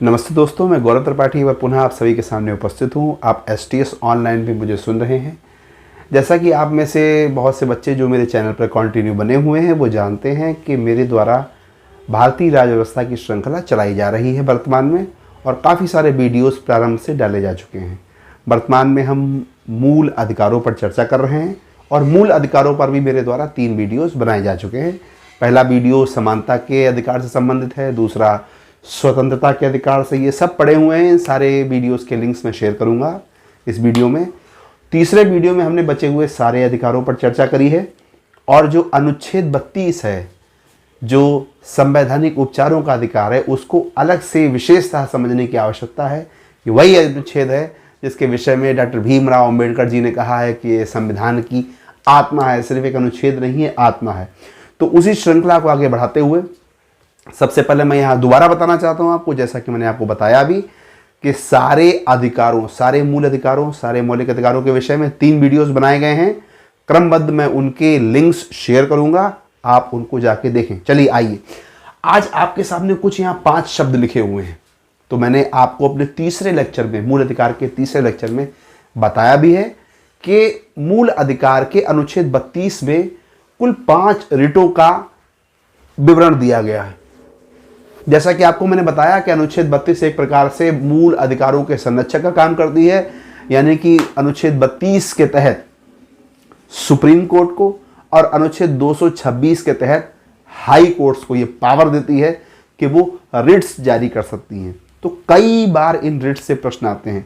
नमस्ते दोस्तों, मैं गौरव त्रिपाठी व पुनः आप सभी के सामने उपस्थित हूँ। आप STS ऑनलाइन पे मुझे सुन रहे हैं। जैसा कि आप में से बहुत से बच्चे जो मेरे चैनल पर कंटिन्यू बने हुए हैं वो जानते हैं कि मेरे द्वारा भारतीय राज्य व्यवस्था की श्रृंखला चलाई जा रही है वर्तमान में, और काफ़ी सारे वीडियोस प्रारंभ से डाले जा चुके हैं। वर्तमान में हम मूल अधिकारों पर चर्चा कर रहे हैं और मूल अधिकारों पर भी मेरे द्वारा 3 वीडियोस बनाए जा चुके हैं। पहला वीडियो समानता के अधिकार से संबंधित है, दूसरा स्वतंत्रता के अधिकार से। ये सब पड़े हुए हैं, सारे वीडियोस के लिंक्स मैं शेयर करूंगा इस वीडियो में। तीसरे वीडियो में हमने बचे हुए सारे अधिकारों पर चर्चा करी है, और जो अनुच्छेद 32 है, जो संवैधानिक उपचारों का अधिकार है, उसको अलग से विशेषतः समझने की आवश्यकता है कि वही अनुच्छेद है जिसके विषय में डॉक्टर भीमराव अंबेडकर जी ने कहा है कि ये संविधान की आत्मा है, सिर्फ एक अनुच्छेद नहीं है, आत्मा है। तो उसी श्रृंखला को आगे बढ़ाते हुए सबसे पहले मैं यहाँ दोबारा बताना चाहता हूँ आपको, जैसा कि मैंने आपको बताया भी, कि सारे अधिकारों, सारे मूल अधिकारों, सारे मौलिक अधिकारों के विषय में 3 वीडियोस बनाए गए हैं। क्रमबद्ध मैं उनके लिंक्स शेयर करूंगा, आप उनको जाके देखें। चलिए आइए, आज आपके सामने कुछ यहाँ 5 शब्द लिखे हुए हैं। तो मैंने आपको अपने तीसरे लेक्चर में, मूल अधिकार के तीसरे लेक्चर में बताया भी है कि मूल अधिकार के अनुच्छेद 32 में कुल 5 रिटों का विवरण दिया गया है। जैसा कि आपको मैंने बताया कि अनुच्छेद 32 एक प्रकार से मूल अधिकारों के संरक्षक का काम करती है, यानी कि अनुच्छेद 32 के तहत सुप्रीम कोर्ट को और अनुच्छेद 226 के तहत हाई कोर्ट्स को ये पावर देती है कि वो रिट्स जारी कर सकती हैं। तो कई बार इन रिट्स से प्रश्न आते हैं।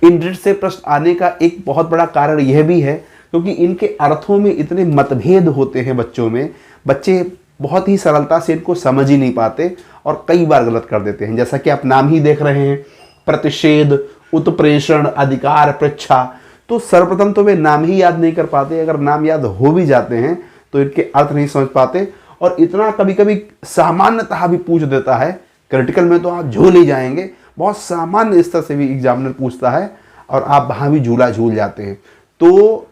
इन रिट्स से प्रश्न आने का एक बहुत बड़ा कारण यह भी है क्योंकि इनके अर्थों में इतने मतभेद होते हैं बच्चों में, बच्चे बहुत ही सरलता से इनको समझ ही नहीं पाते और कई बार गलत कर देते हैं। जैसा कि आप नाम ही देख रहे हैं, प्रतिषेध, उत्प्रेषण, अधिकार, पृच्छा। तो सर्वप्रथम तो वे नाम ही याद नहीं कर पाते, अगर नाम याद हो भी जाते हैं तो इनके अर्थ नहीं समझ पाते, और इतना कभी कभी सामान्यतः भी पूछ देता है। क्रिटिकल में तो आप झूल ही जाएंगे, बहुत सामान्य स्तर से भी एग्जामिनर पूछता है और आप वहाँ भी झूला झूल जाते हैं। तो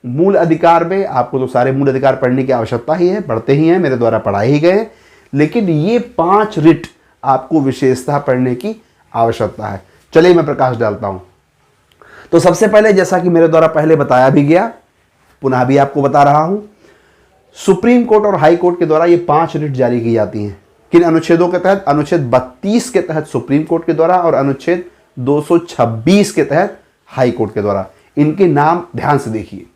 मूल अधिकार में आपको तो सारे मूल अधिकार पढ़ने की आवश्यकता ही है, पढ़ते ही हैं, मेरे द्वारा पढ़ाए ही गए, लेकिन ये 5 रिट आपको विशेषता पढ़ने की आवश्यकता है। चलिए मैं प्रकाश डालता हूं। तो सबसे पहले, जैसा कि मेरे द्वारा पहले बताया भी गया, पुनः भी आपको बता रहा हूं, सुप्रीम कोर्ट और हाई कोर्ट के द्वारा ये 5 रिट जारी की जाती हैं। किन अनुच्छेदों के तहत? अनुच्छेद 32 के तहत सुप्रीम कोर्ट के द्वारा और अनुच्छेद 226 के तहत हाई कोर्ट के द्वारा। इनके नाम ध्यान से देखिए: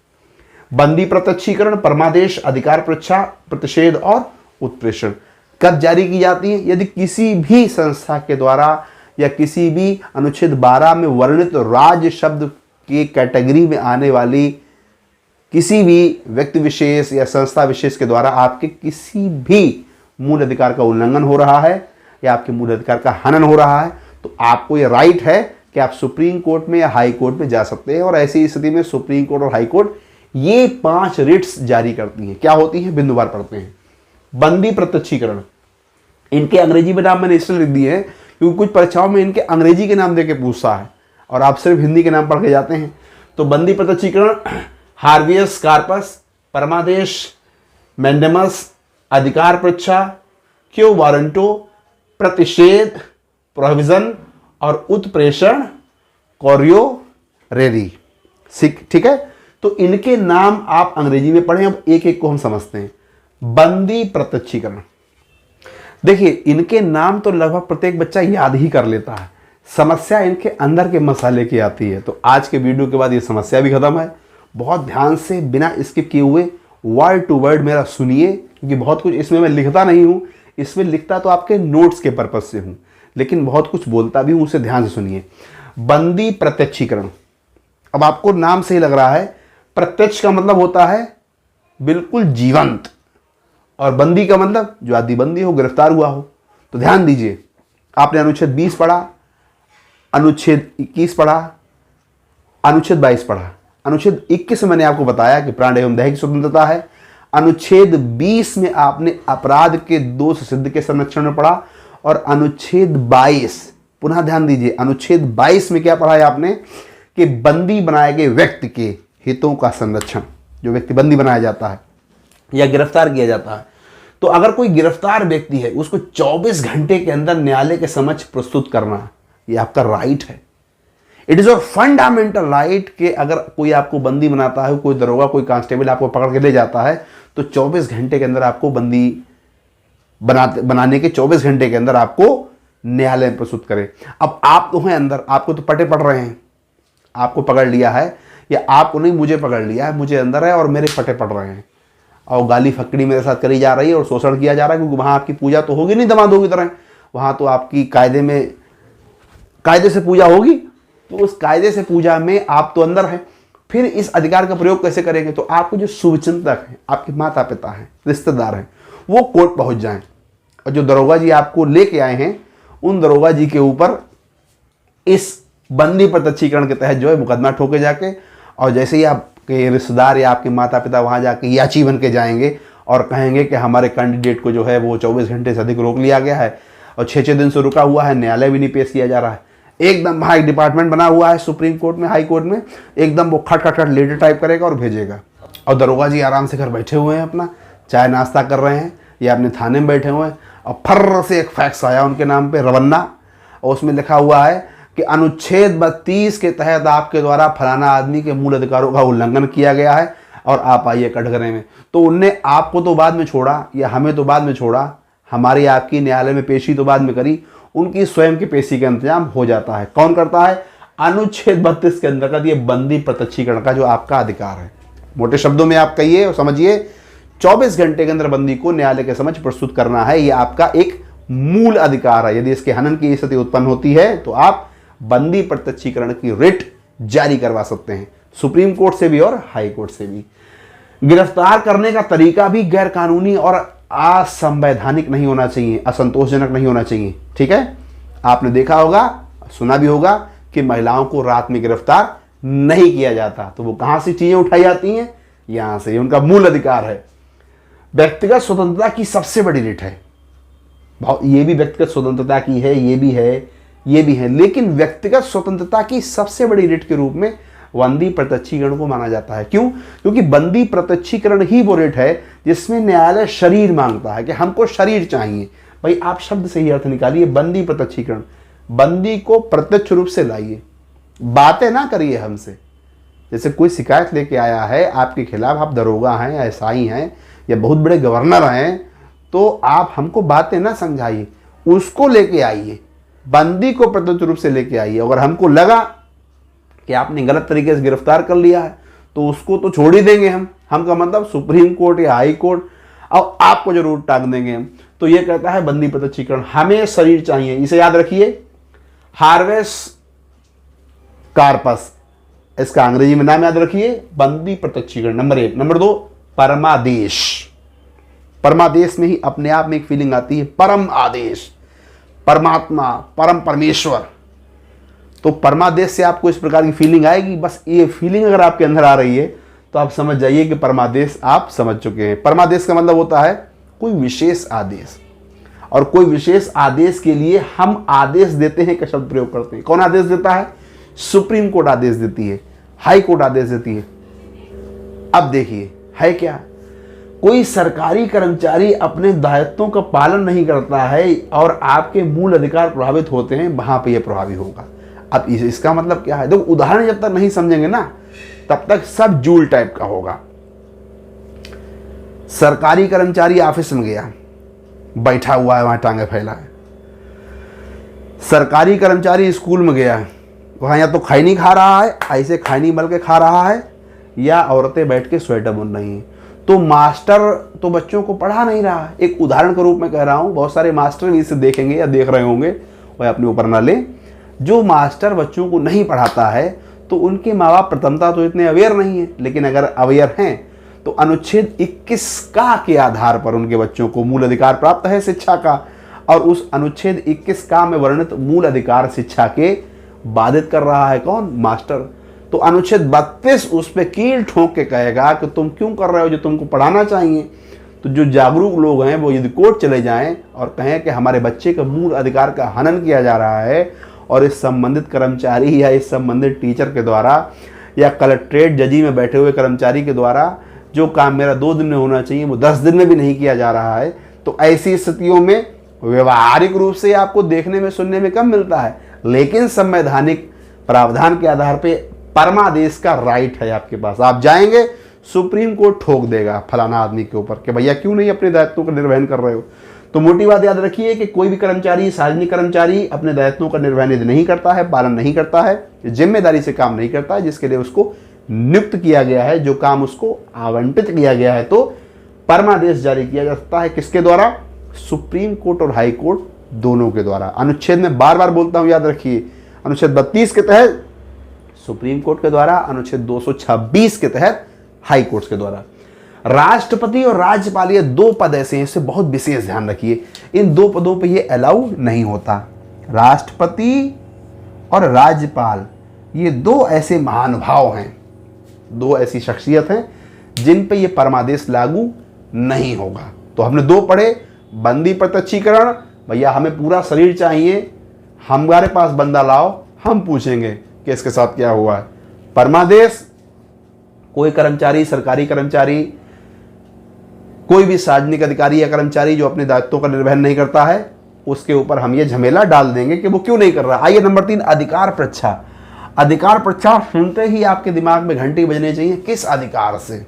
बंदी प्रत्यक्षीकरण, परमादेश, अधिकार पृच्छा, प्रतिषेध और उत्प्रेषण। कब जारी की जाती है? यदि किसी भी संस्था के द्वारा या किसी भी अनुच्छेद 12 में वर्णित राज्य शब्द की कैटेगरी में आने वाली किसी भी व्यक्ति विशेष या संस्था विशेष के द्वारा आपके किसी भी मूल अधिकार का उल्लंघन हो रहा है या आपके मूल अधिकार का हनन हो रहा है, तो आपको यह राइट है कि आप सुप्रीम कोर्ट में या हाई कोर्ट में जा सकते हैं। और ऐसी स्थिति में सुप्रीम कोर्ट और हाई कोर्ट ये 5 रिट्स जारी करती हैं। क्या होती है? बिंदुवार पढ़ते हैं। बंदी प्रत्यक्षीकरण, इनके अंग्रेजी में नाम मैंने इसलिए लिख दिए हैं क्योंकि कुछ परीक्षाओं में इनके अंग्रेजी के नाम देके पूछता है और आप सिर्फ हिंदी के नाम पढ़ के जाते हैं। तो बंदी प्रत्यक्षीकरण, हार्वियस कार्पस, परमादेश, मैंडेमस, अधिकार पृच्छा, क्यो वारंटो, प्रतिषेध, प्रोविजन और उत्प्रेषण, कोरियो रेरी। ठीक है, तो इनके नाम आप अंग्रेजी में पढ़ें। अब एक एक को हम समझते हैं। बंदी प्रत्यक्षीकरण, देखिए इनके नाम तो लगभग प्रत्येक बच्चा याद ही कर लेता है, समस्या इनके अंदर के मसाले की आती है। तो आज के वीडियो के बाद ये समस्या भी खत्म है। बहुत ध्यान से बिना स्किप किए हुए वर्ड टू वर्ड मेरा सुनिए, क्योंकि बहुत कुछ इसमें मैं लिखता नहीं हूं, इसमें लिखता तो आपके नोट्स के पर्पज से हूं, लेकिन बहुत कुछ बोलता भी हूं, उसे ध्यान से सुनिए। बंदी प्रत्यक्षीकरण, अब आपको नाम से ही लग रहा है, प्रत्यक्ष का मतलब होता है बिल्कुल जीवंत, और बंदी का मतलब जो आदि बंदी हो, गिरफ्तार हुआ हो। तो ध्यान दीजिए, आपने अनुच्छेद 20 पढ़ा, अनुच्छेद 21 पढ़ा, अनुच्छेद 22 पढ़ा। अनुच्छेद 21 में मैंने आपको बताया कि प्राण एवं देह की स्वतंत्रता है। अनुच्छेद 20 में आपने अपराध के दोष सिद्ध के संरक्षण में पढ़ा, और अनुच्छेद 22, पुनः ध्यान दीजिए, अनुच्छेद 22 में क्या पढ़ा है आपने कि बंदी बनाए गए व्यक्ति के हितों का संरक्षण। जो व्यक्ति बंदी बनाया जाता है या गिरफ्तार किया जाता है, तो अगर कोई गिरफ्तार व्यक्ति है उसको 24 घंटे के अंदर न्यायालय के समक्ष प्रस्तुत करना, ये आपका राइट है। It is your fundamental right कि अगर कोई आपको बंदी बनाता है, कोई दरोगा, कोई कांस्टेबल आपको पकड़ के ले जाता है, तो 24 घंटे के अंदर आपको बंदी बनाने के 24 घंटे के अंदर आपको न्यायालय में प्रस्तुत करे। अब आप तो हैं अंदर, आपको तो पटे पड़ रहे हैं, आपको पकड़ लिया है, या आपको नहीं, मुझे पकड़ लिया है, मुझे अंदर है और मेरे पटे पड़ रहे हैं और गाली फकड़ी मेरे साथ करी जा रही है और शोषण किया जा रहा है, क्योंकि वहां आपकी पूजा तो होगी नहीं दमादों की तरह, वहां तो आपकी कायदे से पूजा होगी। तो उस कायदे से पूजा में आप तो अंदर हैं, फिर इस अधिकार का प्रयोग कैसे करेंगे? तो आपको जो शुभचिंतक हैं, आपके माता पिता हैं, रिश्तेदार हैं, वो कोर्ट पहुंच जाएं और जो दरोगा जी आपको लेके आए हैं उन दरोगा जी के ऊपर इस बंदी प्रत्यक्षीकरण के तहत जो है मुकदमा ठोके जाके, और जैसे ही आपके रिश्तेदार या आपके माता पिता वहां जाके याची बन के जाएंगे और कहेंगे कि हमारे कैंडिडेट को जो है वो 24 घंटे से अधिक रोक लिया गया है और 6-6 दिन से रुका हुआ है, न्यायालय भी नहीं पेश किया जा रहा है, एकदम वहाँ एक डिपार्टमेंट बना हुआ है सुप्रीम कोर्ट में, हाई कोर्ट में, एकदम वो खट खट खट लेटर टाइप करेगा और भेजेगा, और दरोगा जी आराम से घर बैठे हुए हैं, अपना चाय नाश्ता कर रहे हैं या अपने थाने में बैठे हुए हैं, और फर्र से एक फैक्स आया उनके नाम पे रवन्ना, और उसमें लिखा हुआ है कि अनुच्छेद 32 के तहत आपके द्वारा फलाना आदमी के मूल अधिकारों का उल्लंघन किया गया है और आप आइए कटघरे में। तो उनने आपको तो बाद में छोड़ा या हमें तो बाद में छोड़ा, हमारी आपकी न्यायालय में पेशी तो बाद में करी, उनकी स्वयं की पेशी का इंतजाम हो जाता है। कौन करता है? अनुच्छेद 32 के अंतर्गत ये बंदी प्रत्यक्षीकरण का जो आपका अधिकार है। मोटे शब्दों में आप कहिए और समझिए, 24 घंटे के अंदर बंदी को न्यायालय के समक्ष प्रस्तुत करना है, ये आपका एक मूल अधिकार है। यदि इसके हनन की स्थिति उत्पन्न होती है तो आप बंदी प्रत्यक्षीकरण की रिट जारी करवा सकते हैं, सुप्रीम कोर्ट से भी और हाई कोर्ट से भी। गिरफ्तार करने का तरीका भी गैर कानूनी और असंवैधानिक नहीं होना चाहिए, असंतोषजनक नहीं होना चाहिए। ठीक है, आपने देखा होगा, सुना भी होगा कि महिलाओं को रात में गिरफ्तार नहीं किया जाता, तो वो कहां से चीजें उठाई जाती हैं? यहां से। ये उनका मूल अधिकार है। व्यक्तिगत स्वतंत्रता की सबसे बड़ी रिट है, ये भी व्यक्तिगत स्वतंत्रता की है, ये भी है, ये भी है, लेकिन व्यक्तिगत स्वतंत्रता की सबसे बड़ी रिट के रूप में बंदी प्रत्यक्षीकरण को माना जाता है। क्यों? क्योंकि बंदी प्रत्यक्षीकरण ही वो रिट है जिसमें न्यायालय शरीर मांगता है कि हमको शरीर चाहिए। भाई आप शब्द से ही अर्थ निकालिए, बंदी प्रत्यक्षीकरण, बंदी को प्रत्यक्ष रूप से लाइए, बातें ना करिए हमसे। जैसे कोई शिकायत लेके आया है आपके खिलाफ, आप दरोगा हैं, एसआई हैं या बहुत बड़े गवर्नर हैं, तो आप हमको बातें ना समझाइए, उसको लेके आइए, बंदी को प्रत्यक्ष रूप से लेके आइए। अगर हमको लगा कि आपने गलत तरीके से गिरफ्तार कर लिया है तो उसको तो छोड़ ही देंगे हम का मतलब सुप्रीम कोर्ट या हाई कोर्ट, और आपको जरूर टांग देंगे हम। तो ये कहता है बंदी प्रत्यक्षीकरण, हमें शरीर चाहिए। इसे याद रखिए, हार्वेस कार्पस, इसका अंग्रेजी में नाम याद रखिए, बंदी प्रत्यक्षीकरण नंबर 1। नंबर 2, परमादेश। परमादेश में ही अपने आप में एक फीलिंग आती है, परम आदेश, परमात्मा, परम परमेश्वर। तो परमादेश से आपको इस प्रकार की फीलिंग आएगी। बस ये फीलिंग अगर आपके अंदर आ रही है तो आप समझ जाइए कि परमादेश आप समझ चुके हैं। परमादेश का मतलब होता है कोई विशेष आदेश, और कोई विशेष आदेश के लिए हम आदेश देते हैं का शब्द प्रयोग करते हैं। कौन आदेश देता है? सुप्रीम कोर्ट आदेश देती है, हाई कोर्ट आदेश देती है। अब देखिए है क्या, कोई सरकारी कर्मचारी अपने दायित्वों का पालन नहीं करता है और आपके मूल अधिकार प्रभावित होते हैं, वहां पर यह प्रभावी होगा। अब इसका मतलब क्या है? देखो, उदाहरण जब तक नहीं समझेंगे ना तब तक सब जूल टाइप का होगा। सरकारी कर्मचारी ऑफिस में गया, बैठा हुआ है वहां टांगे फैला है। सरकारी कर्मचारी स्कूल में गया, वहां या तो खैनी खा रहा है, ऐसे खैनी मल के खा रहा है, या औरतें बैठ के स्वेटर बुन रही हैं। तो मास्टर तो बच्चों को पढ़ा नहीं रहा है। एक उदाहरण के रूप में कह रहा हूं, बहुत सारे मास्टर भी इसे देखेंगे या देख रहे होंगे, वह अपने ऊपर ना ले। जो मास्टर बच्चों को नहीं पढ़ाता है तो उनके माँ बाप प्रथमता तो इतने अवेयर नहीं है, लेकिन अगर अवेयर हैं तो अनुच्छेद 21 का के आधार पर उनके बच्चों को मूल अधिकार प्राप्त है शिक्षा का, और उस अनुच्छेद 21 का में वर्णित मूल अधिकार शिक्षा के बाधित कर रहा है कौन? मास्टर। तो अनुच्छेद 32 उस पर कील ठोक के कहेगा कि तुम क्यों कर रहे हो जो तुमको पढ़ाना चाहिए। तो जो जागरूक लोग हैं वो यदि कोर्ट चले जाएं और कहें कि हमारे बच्चे का मूल अधिकार का हनन किया जा रहा है, और इस संबंधित कर्मचारी या इस संबंधित टीचर के द्वारा या कलेक्ट्रेट जजी में बैठे हुए कर्मचारी के द्वारा जो काम मेरा 2 दिन में होना चाहिए वो 10 दिन में भी नहीं किया जा रहा है, तो ऐसी स्थितियों में व्यवहारिक रूप से आपको देखने में सुनने में कम मिलता है, लेकिन संवैधानिक प्रावधान के आधार पे परमादेश का राइट है आपके पास। आप जाएंगे, सुप्रीम कोर्ट ठोक देगा फलाना आदमी के ऊपर कि भैया क्यों नहीं अपने दायित्वों का निर्वहन कर रहे हो। तो मोटी बात याद रखिए कि कोई भी कर्मचारी, सार्वजनिक कर्मचारी अपने दायित्वों का निर्वहन यदि नहीं करता है, पालन नहीं करता है, जिम्मेदारी से काम नहीं करता है जिसके लिए उसको नियुक्त किया गया है, जो काम उसको आवंटित किया गया है, तो परमादेश जारी किया जा सकता है। किसके द्वारा? सुप्रीम कोर्ट और हाई कोर्ट दोनों के द्वारा। अनुच्छेद में बार बार बोलता हूं, याद रखिए, अनुच्छेद 32 के तहत सुप्रीम कोर्ट के द्वारा, अनुच्छेद 226 के तहत हाई कोर्ट के द्वारा। राष्ट्रपति और राज्यपाल, ये दो पद ऐसे हैं, इससे बहुत विशेष ध्यान रखिए, इन दो पदों पे ये अलाउ नहीं होता। राष्ट्रपति और राज्यपाल ये दो ऐसे महानुभाव हैं, दो ऐसी शख्सियत हैं जिन पे ये परमादेश लागू नहीं होगा। तो हमने दो पढ़े, बंदी प्रत्यक्षीकरण, भैया हमें पूरा शरीर चाहिए, हमारे पास बंदा लाओ, हम पूछेंगे कि इसके साथ क्या हुआ है। परमादेश, कोई कर्मचारी, सरकारी कर्मचारी, कोई भी सार्वजनिक अधिकारी या कर्मचारी जो अपने दायित्वों का निर्वहन नहीं करता है, उसके ऊपर हम ये झमेला डाल देंगे कि वो क्यों नहीं कर रहा। आइए नंबर 3, अधिकार परीक्षा। अधिकार परीक्षा सुनते ही आपके दिमाग में घंटी बजनी चाहिए, किस अधिकार से।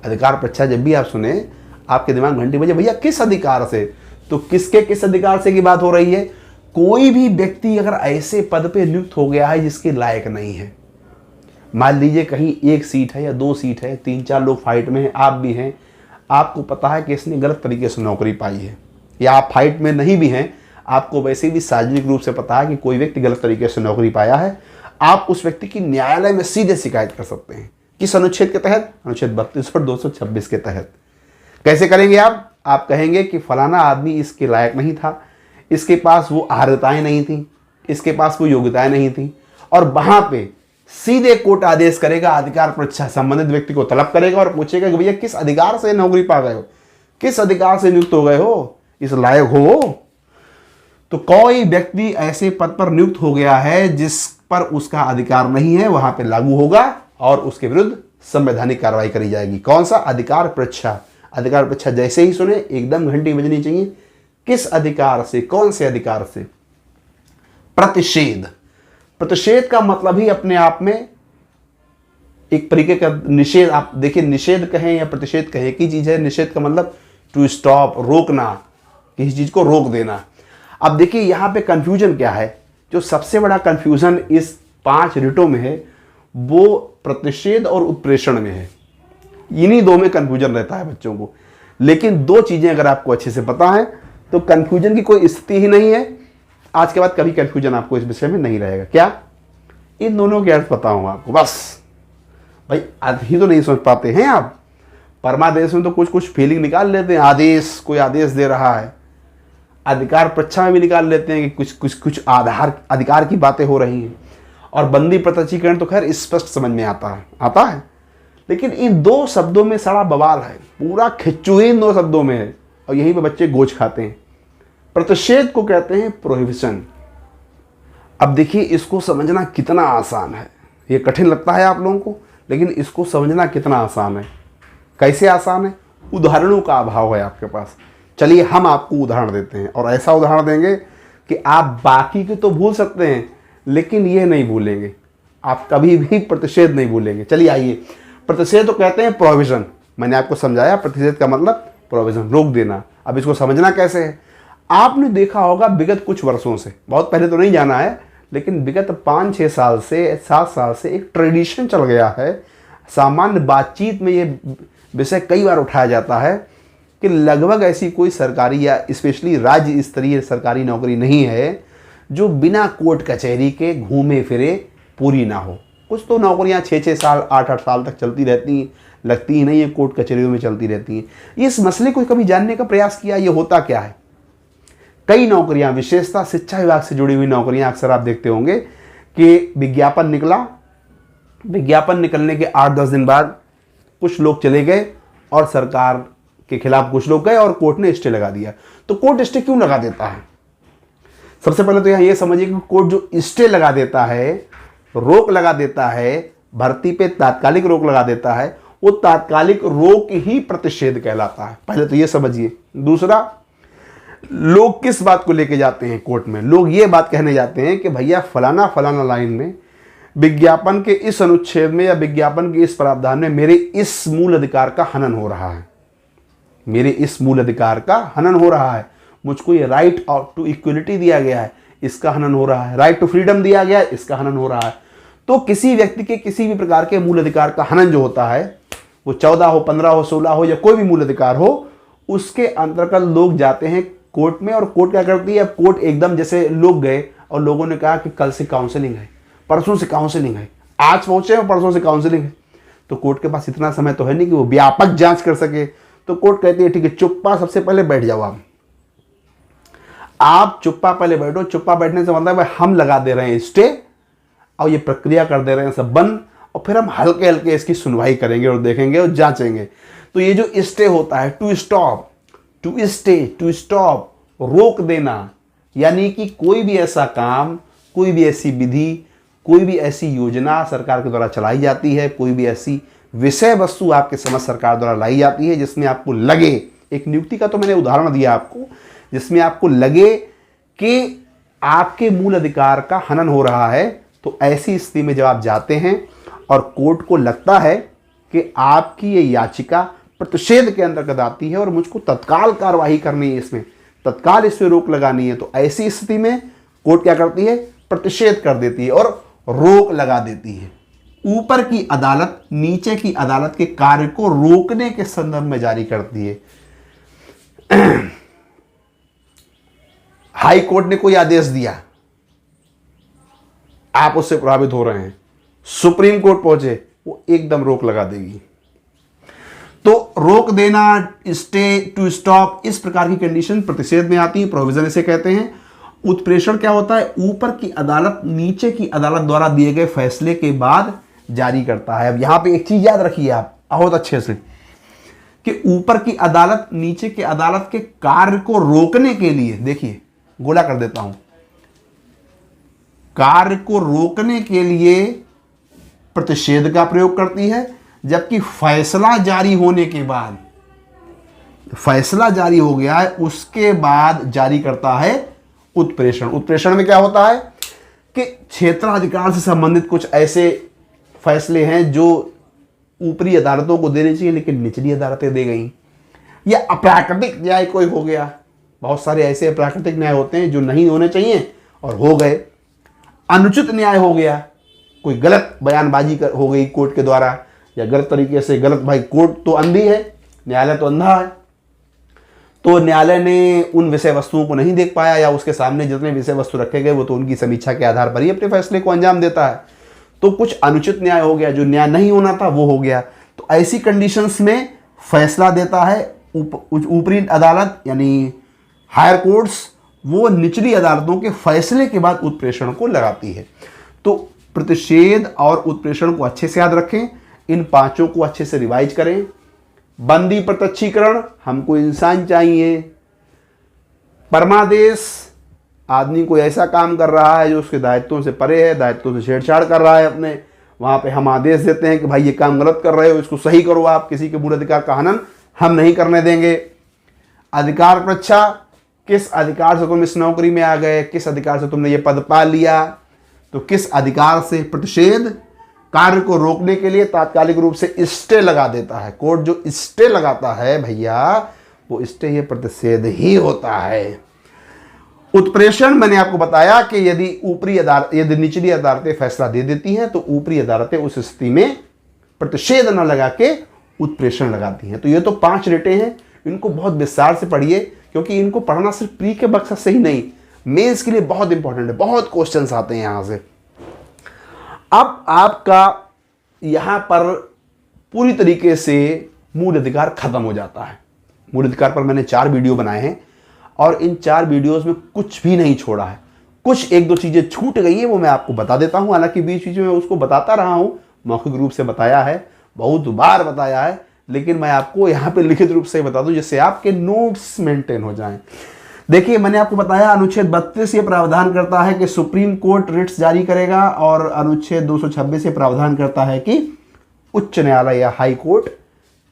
अधिकार परीक्षा जब भी आप सुने, आपके दिमाग में घंटी बजे, भैया किस अधिकार से, तो किसके किस अधिकार से की बात हो रही है। कोई भी व्यक्ति अगर ऐसे पद पे नियुक्त हो गया है जिसके लायक नहीं है, मान लीजिए कहीं एक सीट है या 2 सीट है, 3-4 लोग फाइट में हैं, आप भी हैं, आपको पता है कि इसने गलत तरीके से नौकरी पाई है, या आप फाइट में नहीं भी हैं, आपको वैसे भी सार्वजनिक रूप से पता है कि कोई व्यक्ति गलत तरीके से नौकरी पाया है, आप उस व्यक्ति की न्यायालय में सीधे शिकायत कर सकते हैं। किस अनुच्छेद के तहत? अनुच्छेद 32 और 226 के तहत। कैसे करेंगे आप कहेंगे कि फलाना आदमी इसके लायक नहीं था, इसके पास वो अर्हताएं नहीं थी, इसके पास वो योग्यताएं नहीं थी, और वहां पे सीधे कोर्ट आदेश करेगा, अधिकार परीक्षा, संबंधित व्यक्ति को तलब करेगा और पूछेगा कि भैया किस अधिकार से नौकरी पा गए हो, किस अधिकार से नियुक्त हो गए हो, इस लायक हो। तो कोई व्यक्ति ऐसे पद पर नियुक्त हो गया है जिस पर उसका अधिकार नहीं है, वहां पे लागू होगा और उसके विरुद्ध संवैधानिक कार्रवाई करी जाएगी। कौन सा? अधिकार परीक्षा। अधिकार परीक्षा जैसे ही सुने एकदम घंटी बजनी चाहिए, किस अधिकार से, कौन से अधिकार से। प्रतिषेध। प्रतिषेध का मतलब ही अपने आप में एक तरीके का निषेध। आप देखिए, निषेध कहें या प्रतिषेध कहें, एक ही चीज है। निषेध का मतलब टू स्टॉप, रोकना, किसी चीज को रोक देना। अब देखिए यहां पे कंफ्यूजन क्या है, जो सबसे बड़ा कंफ्यूजन इस 5 रिटों में है वो प्रतिषेध और उत्प्रेषण में है। इन्हीं दो में कंफ्यूजन रहता है बच्चों को। लेकिन दो चीजें अगर आपको अच्छे से पता है तो कंफ्यूजन की कोई स्थिति ही नहीं है। आज के बाद कभी कंफ्यूजन आपको इस विषय में नहीं रहेगा। क्या? इन दोनों के अर्थ पता होगा आपको, बस। भाई अर्थ ही तो नहीं समझ पाते हैं आप। परमादेश में तो कुछ कुछ फीलिंग निकाल लेते हैं, आदेश, कोई आदेश दे रहा है। अधिकार परीक्षा में भी निकाल लेते हैं कि कुछ अधिकार की बातें हो रही हैं। और बंदी प्रत्यक्षीकरण तो खैर स्पष्ट समझ में आता है। लेकिन इन दो शब्दों में सड़ा बवाल है, पूरा खिच्चू ही इन 2 शब्दों में है, और यहीं पे बच्चे गोच खाते हैं। प्रतिषेध को कहते हैं प्रोहिबिशन। अब देखिए इसको समझना कितना आसान है, ये कठिन लगता है आप लोगों को, लेकिन इसको समझना कितना आसान है। कैसे आसान है? उदाहरणों का अभाव है आपके पास। चलिए हम आपको उदाहरण देते हैं, और ऐसा उदाहरण देंगे कि आप बाकी के तो भूल सकते हैं लेकिन ये नहीं भूलेंगे, आप कभी भी प्रतिषेध नहीं भूलेंगे। चलिए आइए, प्रतिषेध तो कहते हैं प्रोहिबिशन। मैंने आपको समझाया प्रतिषेध का मतलब प्रोहिबिशन, रोक देना। अब इसको समझना कैसे है? आपने देखा होगा विगत कुछ वर्षों से, बहुत पहले तो नहीं जाना है, लेकिन विगत 5-6 साल से, 7 साल से एक ट्रेडिशन चल गया है। सामान्य बातचीत में ये विषय कई बार उठाया जाता है कि लगभग ऐसी कोई सरकारी या स्पेशली राज्य स्तरीय सरकारी नौकरी नहीं है जो बिना कोर्ट कचहरी के घूमे फिरे पूरी ना हो। कुछ तो नौकरियां 6-6 साल, 8-8 साल तक चलती रहती हैं, लगती ही नहीं है, कोर्ट कचहरियों में चलती रहती हैं। इस मसले को कभी जानने का प्रयास किया, ये होता क्या है? कई नौकरियां, विशेषतः शिक्षा विभाग से जुड़ी हुई नौकरियां, अक्सर आप देखते होंगे कि विज्ञापन निकला, विज्ञापन निकलने के 8-10 दिन बाद कुछ लोग चले गए और सरकार के खिलाफ कुछ लोग गए और कोर्ट ने स्टे लगा दिया। तो कोर्ट स्टे क्यों लगा देता है? सबसे पहले तो यहाँ ये समझिए कि कोर्ट जो स्टे लगा देता है, रोक लगा देता है, भर्ती पे तात्कालिक रोक लगा देता है, वो तात्कालिक रोक ही प्रतिषेध कहलाता है। पहले तो ये समझिए। दूसरा, लोग किस बात को लेके जाते हैं कोर्ट में? लोग ये बात कहने जाते हैं कि भैया फलाना फलाना लाइन में विज्ञापन के इस अनुच्छेद में या विज्ञापन के इस प्रावधान में मेरे इस मूल अधिकार का हनन हो रहा है, मेरे इस मूल अधिकार का हनन हो रहा है, मुझको ये राइट टू इक्वलिटी दिया गया है, इसका हनन हो रहा है, राइट टू फ्रीडम दिया गया है, इसका हनन हो रहा है। तो किसी व्यक्ति के किसी भी प्रकार के मूल अधिकार का हनन जो होता है, वो 14 हो, 15 हो, 16 हो, या कोई भी मूल अधिकार हो, उसके अंतर्गत लोग जाते हैं कोर्ट में। और कोर्ट क्या करती है? अब कोर्ट एकदम, जैसे लोग गए और लोगों ने कहा कि कल से काउंसलिंग है, परसों से काउंसलिंग है, आज पहुंचे और परसों से काउंसलिंग है। तो कोर्ट के पास इतना समय तो है नहीं कि वो व्यापक जांच कर सके। तो कोर्ट कहती है ठीक है, चुप्पा सबसे पहले बैठ जाओ, आप चुप्पा पहले बैठो। चुप्पा बैठने से मतलब है हम लगा दे रहे हैं स्टे और ये प्रक्रिया कर दे रहे हैं सब बंद, और फिर हम हल्के हल्के इसकी सुनवाई करेंगे और देखेंगे और जांचेंगे। तो ये जो स्टे होता है, to stop, to stay, to stop, रोक देना, यानी कि कोई भी ऐसा काम, कोई भी ऐसी विधि, कोई भी ऐसी योजना सरकार के द्वारा चलाई जाती है, कोई भी ऐसी विषय वस्तु आपके समझ सरकार द्वारा लाई जाती है जिसमें आपको लगे, एक नियुक्ति का तो मैंने उदाहरण दिया आपको, जिसमें आपको लगे कि आपके मूल अधिकार का हनन हो रहा है, तो ऐसी स्थिति में जब आप जाते हैं और कोर्ट को लगता है कि आपकी ये याचिका प्रतिषेध के अंतर्गत आती है और मुझको तत्काल कार्रवाई करनी है, इसमें तत्काल इस पर रोक लगानी है, तो ऐसी स्थिति में कोर्ट क्या करती है? प्रतिषेध कर देती है और रोक लगा देती है। ऊपर की अदालत नीचे की अदालत के कार्य को रोकने के संदर्भ में जारी करती है। हाई कोर्ट ने कोई आदेश दिया, आप उससे प्रभावित हो रहे हैं, सुप्रीम कोर्ट पहुंचे, वो एकदम रोक लगा देगी। तो रोक देना, स्टे, टू स्टॉप, इस प्रकार की कंडीशन प्रतिषेध में आती है, प्रोविजन इसे कहते हैं। उत्प्रेषण क्या होता है? ऊपर की अदालत नीचे की अदालत द्वारा दिए गए फैसले के बाद जारी करता है। अब यहां पे एक चीज याद रखिए आप बहुत अच्छे से, कि ऊपर की अदालत नीचे की अदालत के कार्य को रोकने के लिए, देखिए गोला कर देता हूं, कार्य को रोकने के लिए प्रतिषेध का प्रयोग करती है, जबकि फैसला जारी होने के बाद, फैसला जारी हो गया है उसके बाद जारी करता है उत्प्रेषण। उत्प्रेषण में क्या होता है कि क्षेत्राधिकार से संबंधित कुछ ऐसे फैसले हैं जो ऊपरी अदालतों को देने चाहिए लेकिन निचली अदालतें दे गई, या अप्राकृतिक न्याय कोई हो गया, बहुत सारे ऐसे अप्राकृतिक न्याय होते हैं जो नहीं होने चाहिए और हो गए, अनुचित न्याय हो गया, कोई गलत बयानबाजी हो गई कोर्ट के द्वारा, या गलत तरीके से गलत, भाई कोर्ट तो अंधी है, न्यायालय तो अंधा है, तो न्यायालय ने उन विषय वस्तुओं को नहीं देख पाया, या उसके सामने जितने विषय वस्तु रखे गए वो तो उनकी समीक्षा के आधार पर ही अपने फैसले को अंजाम देता है, तो कुछ अनुचित न्याय हो गया, जो न्याय नहीं होना था वो हो गया। तो ऐसी कंडीशंस में फैसला देता है ऊपरी अदालत यानी हायर कोर्ट्स, वो निचली अदालतों के फैसले के बाद उत्प्रेषण को लगाती है। तो प्रतिषेध और उत्प्रेषण को अच्छे से याद रखें, इन पांचों को अच्छे से रिवाइज करें। बंदी प्रत्यक्षीकरण, हमको इंसान चाहिए। परमादेश, आदमी कोई ऐसा काम कर रहा है जो उसके दायित्वों से परे है, दायित्वों से छेड़छाड़ कर रहा है अपने, वहां पे हम आदेश देते हैं कि भाई ये काम गलत कर रहे हो, इसको सही करो, आप किसी के मूल अधिकार का हनन हम नहीं करने देंगे। अधिकार परीक्षा, किस अधिकार से तुम इस नौकरी में आ गए, किस अधिकार से तुमने ये पद पा लिया, तो किस अधिकार से प्रतिषेध, कार्य को रोकने के लिए तात्कालिक रूप से स्टे लगा देता है कोर्ट। जो स्टे लगाता है भैया, वो स्टे ये प्रतिषेध ही होता है। उत्प्रेषण मैंने आपको बताया कि यदि ऊपरी अदालत, यदि निचली अदालतें फैसला दे देती हैं तो ऊपरी अदालतें उस स्थिति में प्रतिषेध न लगा के उत्प्रेषण लगाती हैं। तो ये तो 5 रिटें हैं, इनको बहुत विस्तार से पढ़िए, क्योंकि इनको पढ़ना सिर्फ प्री के मकसद से ही नहीं, मेंस के लिए बहुत इंपॉर्टेंट है, बहुत क्वेश्चंस आते हैं यहां से। अब आपका यहां पर पूरी तरीके से मूल अधिकार खत्म हो जाता है। मूल अधिकार पर मैंने 4 वीडियो बनाए हैं और इन 4 वीडियोस में कुछ भी नहीं छोड़ा है। कुछ 1-2 चीजें छूट गई है, वो मैं आपको बता देता हूं, हालांकि बीच बीच में उसको बताता रहा हूं, मौखिक रूप से बताया है, बहुत बार बताया है, लेकिन मैं आपको यहाँ पे लिखित रूप से बता दूं जिससे आपके नोट्स मेंटेन हो जाएं। देखिए, मैंने आपको बताया अनुच्छेद 32 ये प्रावधान करता है कि सुप्रीम कोर्ट रिट्स जारी करेगा, और अनुच्छेद 226 ये प्रावधान करता है कि उच्च न्यायालय या हाई कोर्ट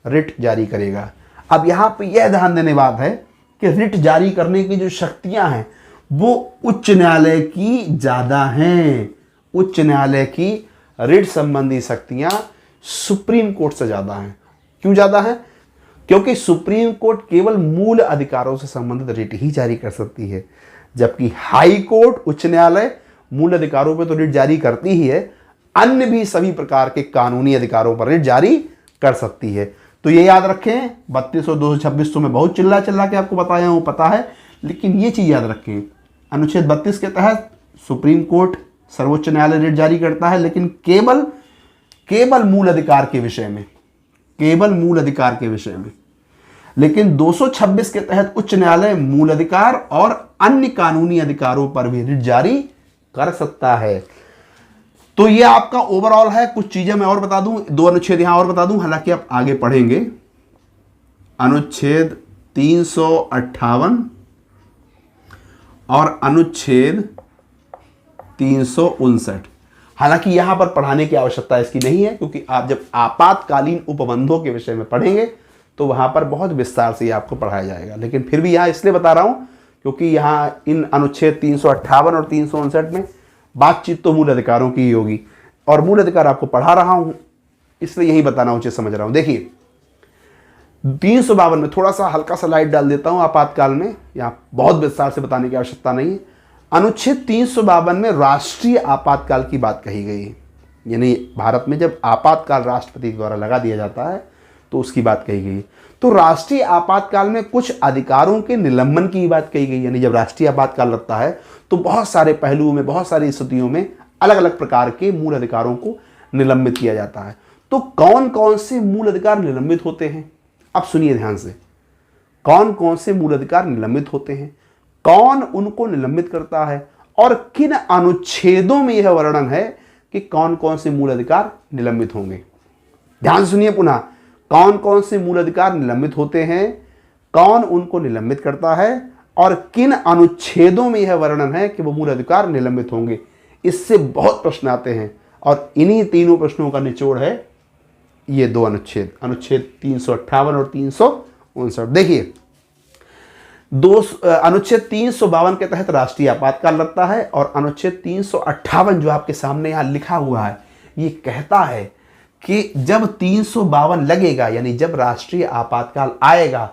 रिट जारी करेगा। अब यहाँ पे यह ध्यान देने बात है कि रिट जारी करने की जो शक्तियां हैं वो उच्च न्यायालय की ज़्यादा हैं। उच्च न्यायालय की रिट संबंधी शक्तियां सुप्रीम कोर्ट से ज़्यादा हैं। क्यों ज़्यादा हैं? क्योंकि सुप्रीम कोर्ट केवल मूल अधिकारों से संबंधित रिट ही जारी कर सकती है, जबकि हाई कोर्ट उच्च न्यायालय मूल अधिकारों पर तो रिट जारी करती ही है, अन्य भी सभी प्रकार के कानूनी अधिकारों पर रिट जारी कर सकती है। तो ये याद रखें, 32 और 226 तो मैं बहुत चिल्ला चिल्ला के आपको बताया हूँ, पता है, लेकिन ये चीज़ याद रखें, अनुच्छेद 32 के तहत सुप्रीम कोर्ट सर्वोच्च न्यायालय रिट जारी करता है, लेकिन केवल मूल अधिकार के विषय में, केवल मूल अधिकार के विषय में। लेकिन 226 के तहत उच्च न्यायालय मूल अधिकार और अन्य कानूनी अधिकारों पर भी रिट जारी कर सकता है। तो ये आपका ओवरऑल है। कुछ चीजें मैं और बता दूं, 2 अनुच्छेद यहां और बता दूं, हालांकि आप आगे पढ़ेंगे। अनुच्छेद 358 और अनुच्छेद 359, हालांकि यहां पर पढ़ाने की आवश्यकता इसकी नहीं है, क्योंकि आप जब आपातकालीन उपबंधों के विषय में पढ़ेंगे तो वहां पर बहुत विस्तार से आपको पढ़ाया जाएगा। लेकिन फिर भी यहां इसलिए बता रहा हूं क्योंकि यहां इन अनुच्छेद 358 और 359 में बातचीत तो मूल अधिकारों की ही होगी, और मूल अधिकार आपको पढ़ा रहा हूं, इसलिए यही बताना उचित समझ रहा हूं। देखिए 352 में थोड़ा सा हल्का सा लाइट डाल देता हूं आपातकाल में, यहां बहुत विस्तार से बताने की आवश्यकता नहीं है। अनुच्छेद 352 में राष्ट्रीय आपातकाल की बात कही गई है, यानी भारत में जब आपातकाल राष्ट्रपति द्वारा लगा दिया जाता है तो उसकी बात कही गई। तो राष्ट्रीय आपातकाल में कुछ अधिकारों के निलंबन की बात कही गई, यानी जब राष्ट्रीय आपातकाल लगता है तो बहुत सारे पहलुओं में, बहुत सारी स्थितियों में अलग अलग प्रकार के मूल अधिकारों को निलंबित किया जाता है। तो कौन कौन से मूल अधिकार निलंबित होते हैं, अब सुनिए ध्यान से, कौन कौन से मूल अधिकार निलंबित होते हैं, कौन उनको निलंबित करता है, और किन अनुच्छेदों में यह वर्णन है कि कौन कौन से मूल अधिकार निलंबित होंगे। ध्यान से सुनिए पुनः, कौन कौन से मूल अधिकार निलंबित होते हैं, कौन उनको निलंबित करता है, और किन अनुच्छेदों में यह वर्णन है कि वो मूल अधिकार निलंबित होंगे। इससे बहुत प्रश्न आते हैं, और इन्हीं तीनों प्रश्नों का निचोड़ है ये 2 अनुच्छेद, अनुच्छेद 358 और 359। देखिए अनुच्छेद 352 के तहत राष्ट्रीय आपातकाल लगता है, और अनुच्छेद 358 जो आपके सामने यहां लिखा हुआ है ये कहता है कि जब 352 लगेगा, यानी जब राष्ट्रीय आपातकाल आएगा,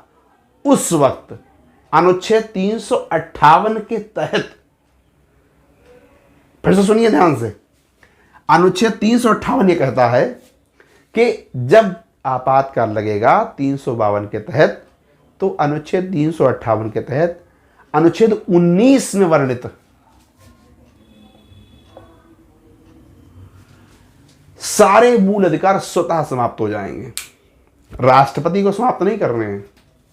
उस वक्त अनुच्छेद 358 के तहत, फिर से सुनिए ध्यान से, अनुच्छेद 358 ये कहता है कि जब आपातकाल लगेगा 352 के तहत, तो अनुच्छेद 358 के तहत अनुच्छेद 19 में वर्णित सारे मूल अधिकार स्वतः समाप्त हो जाएंगे। राष्ट्रपति को समाप्त नहीं कर रहे हैं,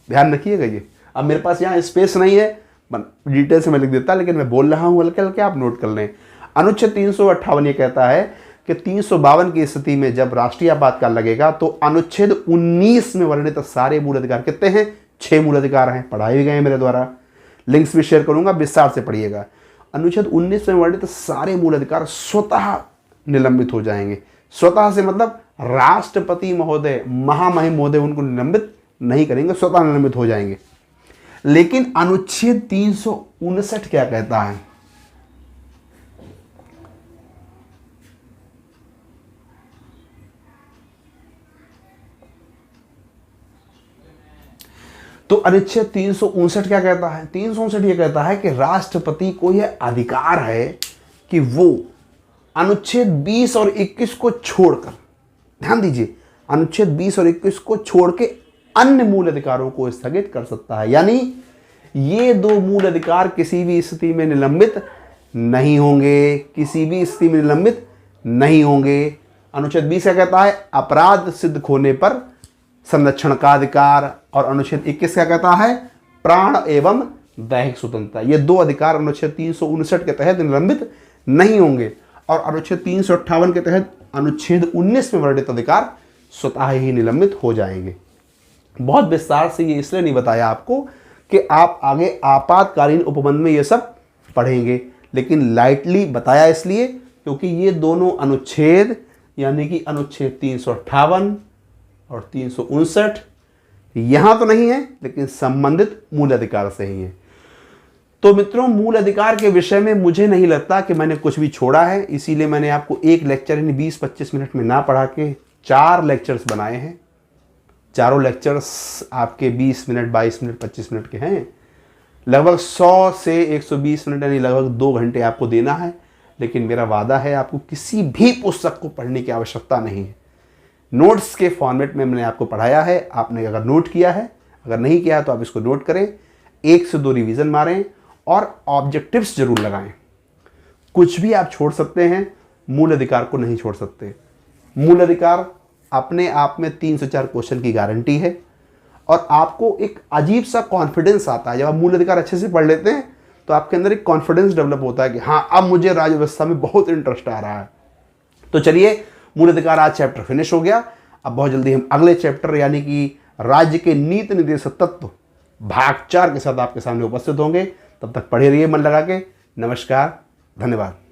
ध्यान रखिएगा ये। अब मेरे पास यहां स्पेस नहीं है, डिटेल से मैं लिख देता, लेकिन मैं बोल रहा हूं हल्के हल्के, आप नोट कर लें। अनुच्छेद 358 ये कहता है कि 352 की स्थिति में जब राष्ट्रीय आपातकाल लगेगा तो अनुच्छेद 19 में वर्णित सारे मूल अधिकार, कितने हैं, 6 मूल अधिकार हैं, पढ़ाए भी गए हैं मेरे द्वारा, लिंक्स भी शेयर करूंगा, विस्तार से पढ़िएगा। अनुच्छेद 19 में वर्णित सारे मूल अधिकार स्वतः निलंबित हो जाएंगे। स्वतः से मतलब राष्ट्रपति महोदय, महामहिम महोदय उनको निलंबित नहीं करेंगे, स्वतः निलंबित हो जाएंगे। लेकिन अनुच्छेद 359 क्या कहता है, तो अनुच्छेद 359 क्या कहता है, 359 ये कहता है कि राष्ट्रपति को यह अधिकार है कि वो अनुच्छेद 20 और 21 को छोड़कर, ध्यान दीजिए, अनुच्छेद 20 और 21 को छोड़ के अन्य मूल अधिकारों को स्थगित कर सकता है। यानी ये 2 मूल अधिकार किसी भी स्थिति में निलंबित नहीं होंगे, किसी भी स्थिति में निलंबित नहीं होंगे। अनुच्छेद 20 क्या कहता है, अपराध सिद्ध होने पर संरक्षण का अधिकार, और अनुच्छेद 21 क्या कहता है, प्राण एवं दैहिक स्वतंत्रता। ये 2 अधिकार अनुच्छेद 359 के तहत निलंबित नहीं होंगे, और अनुच्छेद 358 के तहत अनुच्छेद 19 में वर्णित अधिकार स्वतः ही निलंबित हो जाएंगे। बहुत विस्तार से ये इसलिए नहीं बताया आपको कि आप आगे आपातकालीन उपबंध में ये सब पढ़ेंगे, लेकिन लाइटली बताया इसलिए क्योंकि ये दोनों अनुच्छेद यानी कि अनुच्छेद 358 और 359 यहाँ तो नहीं है, लेकिन संबंधित मूल अधिकार से ही है। तो मित्रों, मूल अधिकार के विषय में मुझे नहीं लगता कि मैंने कुछ भी छोड़ा है, इसीलिए मैंने आपको एक लेक्चर यानी 20-25 मिनट में ना पढ़ा के 4 लेक्चर्स बनाए हैं। चारों लेक्चर्स आपके 20 मिनट, 22 मिनट, 25 मिनट के हैं। लगभग 100 से 120 मिनट यानी लगभग 2 घंटे आपको देना है। लेकिन मेरा वादा है, आपको किसी भी पुस्तक को पढ़ने की आवश्यकता नहीं है। नोट्स के फॉर्मेट में मैंने आपको पढ़ाया है। आपने अगर नोट किया है, अगर नहीं किया है तो आप इसको नोट करें, 1 से 2 रिवीजन मारें और ऑब्जेक्टिव्स जरूर लगाएं। कुछ भी आप छोड़ सकते हैं, मूल अधिकार को नहीं छोड़ सकते। मूल अधिकार अपने आप में 3 से 4 क्वेश्चन की गारंटी है और आपको एक अजीब सा कॉन्फिडेंस आता है। जब आप मूल अधिकार अच्छे से पढ़ लेते हैं तो आपके अंदर एक कॉन्फिडेंस डेवलप होता है कि हाँ, अब मुझे राज्य व्यवस्था में बहुत इंटरेस्ट आ रहा है। तो चलिए, मूल अधिकार आज चैप्टर फिनिश हो गया। अब बहुत जल्दी हम अगले चैप्टर यानी कि राज्य के नीति निर्देशक तत्व भाग 4 के साथ आपके सामने उपस्थित होंगे। तब तक पढ़े रहिए मन लगा के। नमस्कार, धन्यवाद।